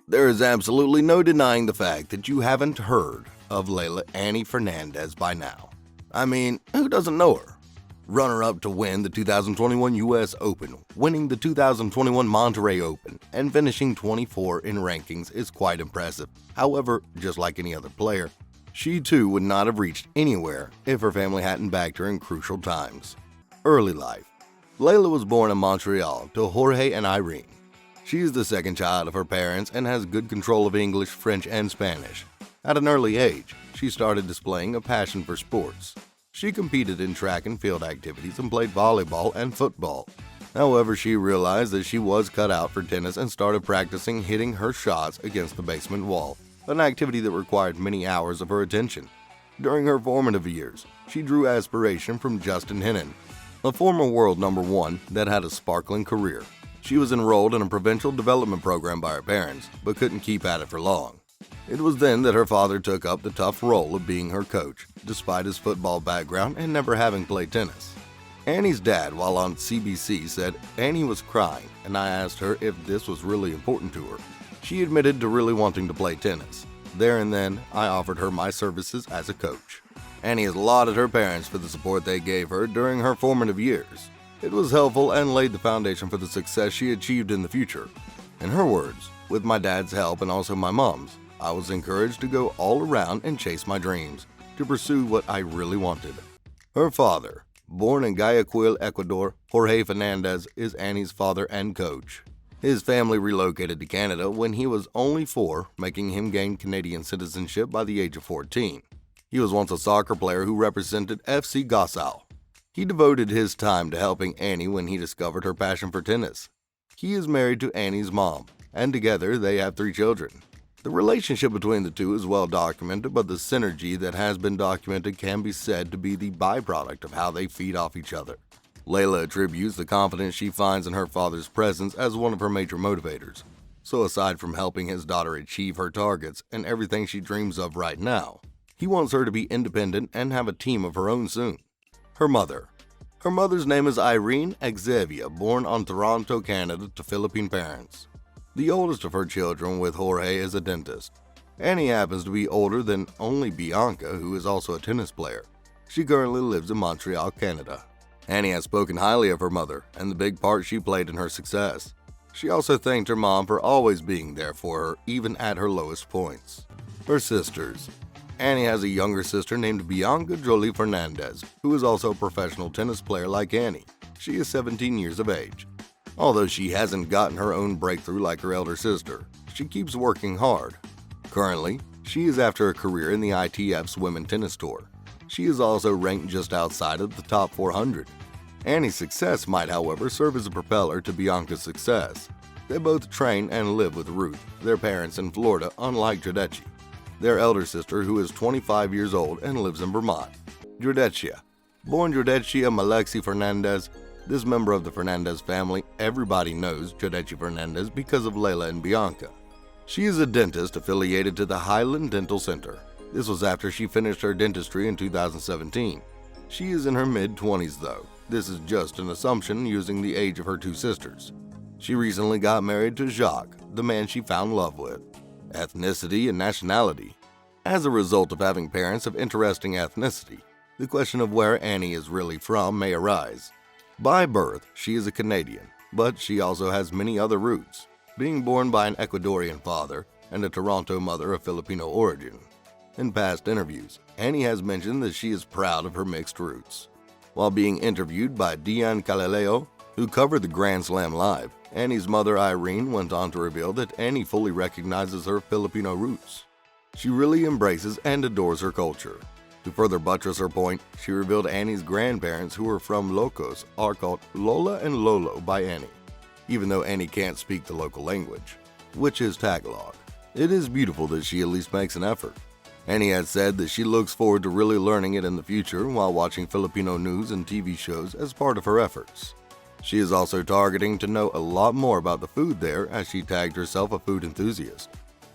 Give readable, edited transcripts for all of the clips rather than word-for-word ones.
There is absolutely no denying the fact that you haven't heard of Leylah Annie Fernandez by now. I mean, who doesn't know her? Runner-up to win the 2021 U.S. Open, winning the 2021 Monterrey Open, and finishing 24 in rankings is quite impressive. However, just like any other player, she too would not have reached anywhere if her family hadn't backed her in crucial times. Early life. Leylah was born in Montreal to Jorge and Irene. She is the second child of her parents and has good control of English, French, and Spanish. At an early age, she started displaying a passion for sports. She competed in track and field activities and played volleyball and football. However, she realized that she was cut out for tennis and started practicing hitting her shots against the basement wall, an activity that required many hours of her attention. During her formative years, she drew aspiration from Justin Henin, a former world number one that had a sparkling career. She was enrolled in a provincial development program by her parents, but couldn't keep at it for long. It was then that her father took up the tough role of being her coach, despite his football background and never having played tennis. Annie's dad, while on CBC, said Annie was crying, and I asked her if this was really important to her. She admitted to really wanting to play tennis. There and then, I offered her my services as a coach. Annie has lauded her parents for the support they gave her during her formative years. It was helpful and laid the foundation for the success she achieved in the future. In her words, with my dad's help and also my mom's, I was encouraged to go all around and chase my dreams, to pursue what I really wanted. Her father, born in Guayaquil, Ecuador, Jorge Fernandez, is Annie's father and coach. His family relocated to Canada when he was only 4, making him gain Canadian citizenship by the age of 14. He was once a soccer player who represented FC Gossau. He devoted his time to helping Annie when he discovered her passion for tennis. He is married to Annie's mom, and together they have 3 children. The relationship between the two is well documented, but the synergy that has been documented can be said to be the byproduct of how they feed off each other. Leylah attributes the confidence she finds in her father's presence as one of her major motivators. So aside from helping his daughter achieve her targets and everything she dreams of right now, he wants her to be independent and have a team of her own soon. Her mother. Her mother's name is Irene Exevia, born on Toronto, Canada, to Philippine parents. The oldest of her children with Jorge is a dentist. Annie happens to be older than only Bianca, who is also a tennis player. She currently lives in Montreal, Canada. Annie has spoken highly of her mother and the big part she played in her success. She also thanked her mom for always being there for her, even at her lowest points. Her sisters. Annie has a younger sister named Bianca Jolie Fernandez, who is also a professional tennis player like Annie. She is 17 years of age. Although she hasn't gotten her own breakthrough like her elder sister, she keeps working hard. Currently, she is after a career in the ITF's Women's Tennis Tour. She is also ranked just outside of the top 400. Annie's success might, however, serve as a propeller to Bianca's success. They both train and live with Ruth, their parents in Florida, unlike Giudice, their elder sister, who is 25 years old and lives in Vermont. Giudice. Born Giudice Malexi Fernandez, this member of the Fernandez family, everybody knows Giudice Fernandez because of Leylah and Bianca. She is a dentist affiliated to the Highland Dental Center. This was after she finished her dentistry in 2017. She is in her mid-20s though. This is just an assumption using the age of her 2 sisters. She recently got married to Jacques, the man she found love with. Ethnicity and nationality. As a result of having parents of interesting ethnicity, the question of where Annie is really from may arise. By birth, she is a Canadian, but she also has many other roots, being born by an Ecuadorian father and a Toronto mother of Filipino origin. In past interviews, Annie has mentioned that she is proud of her mixed roots. While being interviewed by Dian Calileo, who covered the Grand Slam live, Annie's mother Irene went on to reveal that Annie fully recognizes her Filipino roots. She really embraces and adores her culture. To further buttress her point, she revealed Annie's grandparents, who are from Locos, are called Lola and Lolo by Annie, even though Annie can't speak the local language, which is Tagalog. It is beautiful that she at least makes an effort. Annie has said that she looks forward to really learning it in the future while watching Filipino news and TV shows as part of her efforts. She is also targeting to know a lot more about the food there, as she tagged herself a food enthusiast.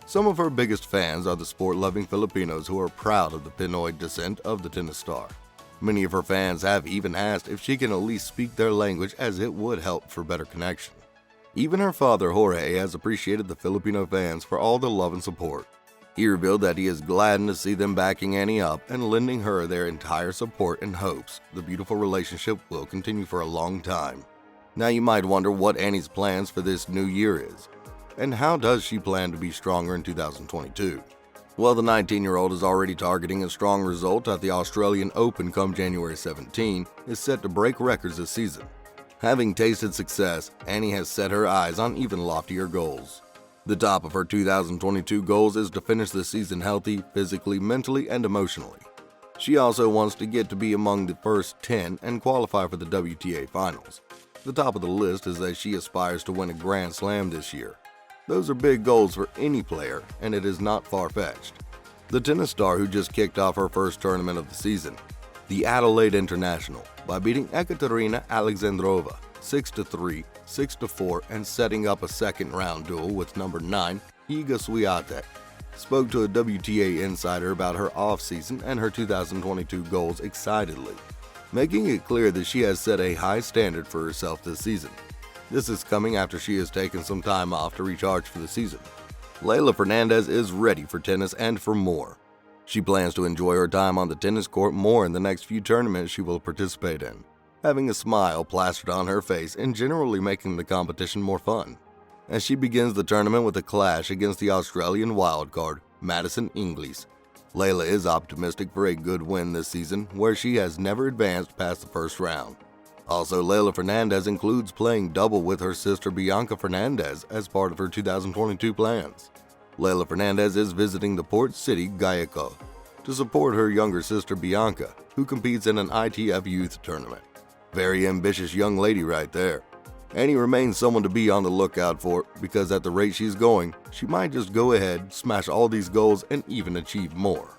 Some of her biggest fans are the sport-loving Filipinos who are proud of the Pinoy descent of the tennis star. Many of her fans have even asked if she can at least speak their language, as it would help for better connection. Even her father Jorge has appreciated the Filipino fans for all the love and support. He revealed that he is gladdened to see them backing Annie up and lending her their entire support and hopes the beautiful relationship will continue for a long time. Now you might wonder what Annie's plans for this new year is, and how does she plan to be stronger in 2022? Well, the 19-year-old is already targeting a strong result at the Australian Open come January 17, is set to break records this season. Having tasted success, Annie has set her eyes on even loftier goals. The top of her 2022 goals is to finish the season healthy, physically, mentally, and emotionally. She also wants to get to be among the first 10 and qualify for the WTA Finals. The top of the list is that she aspires to win a Grand Slam this year. Those are big goals for any player, and it is not far-fetched. The tennis star who just kicked off her first tournament of the season, the Adelaide International, by beating Ekaterina Alexandrova 6-3, 6-4, and setting up a second-round duel with number 9, Iga Swiatek, spoke to a WTA insider about her off-season and her 2022 goals excitedly, making it clear that she has set a high standard for herself this season. This is coming after she has taken some time off to recharge for the season. Leylah Fernandez is ready for tennis and for more. She plans to enjoy her time on the tennis court more in the next few tournaments she will participate in, having a smile plastered on her face and generally making the competition more fun. As she begins the tournament with a clash against the Australian wildcard, Madison Inglis, Leylah is optimistic for a good win this season, where she has never advanced past the first round. Also, Leylah Fernandez includes playing double with her sister Bianca Fernandez as part of her 2022 plans. Leylah Fernandez is visiting the port city Guayaquil to support her younger sister Bianca, who competes in an ITF youth tournament. Very ambitious young lady right there. Annie remains someone to be on the lookout for, because at the rate she's going, she might just go ahead, smash all these goals, and even achieve more.